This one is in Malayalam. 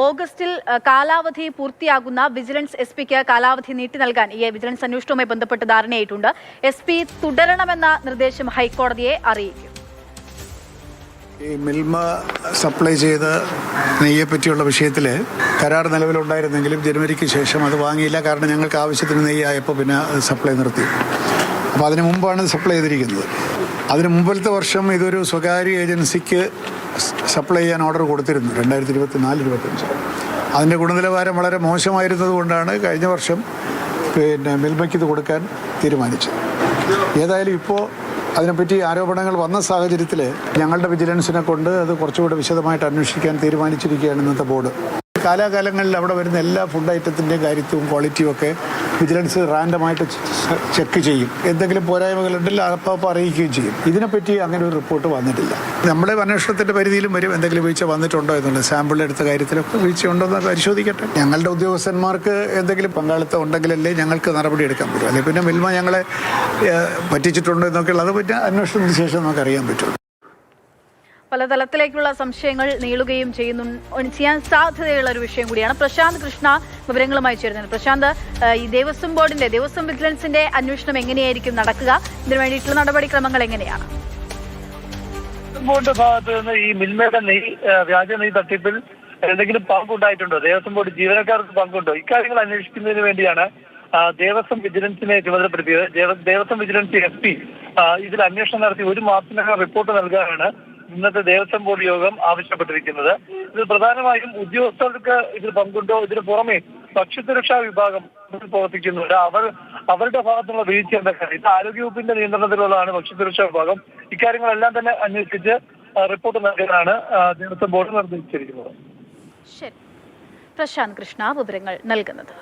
ഓഗസ്റ്റിൽ കാലാവധി പൂർത്തിയാകുന്ന വിജിലൻസ് എസ്.പിക്ക് കാലാവധി നീട്ടി നൽകാൻ ഈ വിജിലൻസ് അന്വേഷണവുമായി ബന്ധപ്പെട്ട് ധാരണയായിട്ടുണ്ട്. എസ്.പി തുടരണമെന്ന നിർദ്ദേശം ഹൈക്കോടതിയെ അറിയിക്കും. ഈ മിൽമ സപ്ലൈ ചെയ്ത നെയ്യെ പറ്റിയുള്ള വിഷയത്തിൽ കരാർ നിലവിലുണ്ടായിരുന്നെങ്കിലും ജനുവരിക്ക് ശേഷം അത് വാങ്ങിയില്ല. കാരണം ഞങ്ങൾക്ക് ആവശ്യത്തിന് നെയ്യായപ്പോൾ പിന്നെ സപ്ലൈ നിർത്തി. അപ്പോൾ അതിന് മുമ്പാണ് സപ്ലൈ ചെയ്തിരിക്കുന്നത്. അതിന് മുമ്പിലത്തെ വർഷം ഇതൊരു സ്വകാര്യ ഏജൻസിക്ക് സപ്ലൈ ചെയ്യാൻ ഓർഡർ കൊടുത്തിരുന്നു 2024-25. അതിൻ്റെ ഗുണനിലവാരം വളരെ മോശമായിരുന്നത് കൊണ്ടാണ് കഴിഞ്ഞ വർഷം മിൽമയ്ക്ക് ഇത് കൊടുക്കാൻ തീരുമാനിച്ചത്. ഏതായാലും ഇപ്പോൾ അതിനെപ്പറ്റി ആരോപണങ്ങൾ വന്ന സാഹചര്യത്തിൽ ഞങ്ങളുടെ വിജിലൻസിനെ കൊണ്ട് അത് കുറച്ചുകൂടെ വിശദമായിട്ട് അന്വേഷിക്കാൻ തീരുമാനിച്ചിരിക്കുകയാണ് ഇന്നത്തെ ബോർഡ്. കാലാകാലങ്ങളിൽ അവിടെ വരുന്ന എല്ലാ ഫുഡ് ഐറ്റത്തിൻ്റെയും കാര്യത്വവും ക്വാളിറ്റിയും ഒക്കെ വിജിലൻസ് റാൻഡമായിട്ട് ചെക്ക് ചെയ്യും. എന്തെങ്കിലും പോരായ്മകളുണ്ടെങ്കിൽ അപ്പോൾ അറിയിക്കുകയും ചെയ്യും. ഇതിനെപ്പറ്റി അങ്ങനെ ഒരു റിപ്പോർട്ട് വന്നിട്ടില്ല. നമ്മുടെ അന്വേഷണത്തിൻ്റെ പരിധിയിലും വരും എന്തെങ്കിലും വീഴ്ച വന്നിട്ടുണ്ടോ എന്നുള്ളത്. സാമ്പിൾ എടുത്ത കാര്യത്തിലൊക്കെ വീഴ്ചയുണ്ടോ എന്ന് പരിശോധിക്കട്ടെ. ഞങ്ങളുടെ ഉദ്യോഗസ്ഥന്മാർക്ക് എന്തെങ്കിലും പങ്കാളിത്തം ഉണ്ടെങ്കിലല്ലേ ഞങ്ങൾക്ക് നടപടി എടുക്കാൻ പറ്റും. അല്ലെങ്കിൽ പിന്നെ മിൽമ ഞങ്ങളെ പറ്റിച്ചിട്ടുണ്ടോ എന്നൊക്കെയുള്ളത് അത് പറ്റി അന്വേഷണത്തിന് ശേഷം നമുക്ക് അറിയാൻ പറ്റും. പല തലത്തിലേക്കുള്ള സംശയങ്ങൾ നീളുകയും ചെയ്യാൻ സാധ്യതയുള്ള ഒരു വിഷയം കൂടിയാണ്. പ്രശാന്ത് കൃഷ്ണ വിവരങ്ങളുമായി ചേരുന്നത്. പ്രശാന്ത്, ഈ ദേവസ്വം വിജിലൻസിന്റെ അന്വേഷണം എങ്ങനെയായിരിക്കും നടക്കുക? ഇതിനു വേണ്ടിയിട്ടുള്ള നടപടിക്രമങ്ങൾ എങ്ങനെയാണ്? ബോർഡിന്റെ ഭാഗത്ത് നിന്ന് ഈ മിൽമയുടെ വ്യാജ നെയ് തട്ടിപ്പിൽ എന്തെങ്കിലും പങ്കുണ്ടായിട്ടുണ്ടോ, ദേവസ്വം ബോർഡ് ജീവനക്കാർക്ക് പങ്കുണ്ടോ, ഇക്കാര്യങ്ങൾ അന്വേഷിക്കുന്നതിന് വേണ്ടിയാണ് ദേവസ്വം വിജിലൻസിനെ ചുമതലപ്പെടുത്തിയത്. ദേവസ്വം വിജിലൻസ് എസ്.പി ഇതിൽ അന്വേഷണം നടത്തി 1 മാസത്തിനകം റിപ്പോർട്ട് നൽകാനാണ് ഇന്നത്തെ ദേവസ്വം ബോർഡ് യോഗം ആവശ്യപ്പെട്ടിരിക്കുന്നത്. ഇത് പ്രധാനമായും ഉദ്യോഗസ്ഥർക്ക് ഇതിൽ പങ്കുണ്ടോ, ഇതിന് പുറമെ ഭക്ഷ്യസുരക്ഷാ വിഭാഗം പ്രവർത്തിക്കുന്നുണ്ട്, അവരുടെ ഭാഗത്തുള്ള വീഴ്ച എന്തൊക്കെയാണ്, ഇത് ആരോഗ്യവകുപ്പിന്റെ നിയന്ത്രണത്തിലുള്ളതാണ് ഭക്ഷ്യസുരക്ഷാ വിഭാഗം. ഇക്കാര്യങ്ങളെല്ലാം തന്നെ അന്വേഷിച്ച് റിപ്പോർട്ട് നൽകാനാണ് ദേവസ്വം ബോർഡ് നിർദ്ദേശിച്ചിരിക്കുന്നത്. ശരി, പ്രശാന്ത് കൃഷ്ണ വിവരങ്ങൾ നൽകുന്നത്.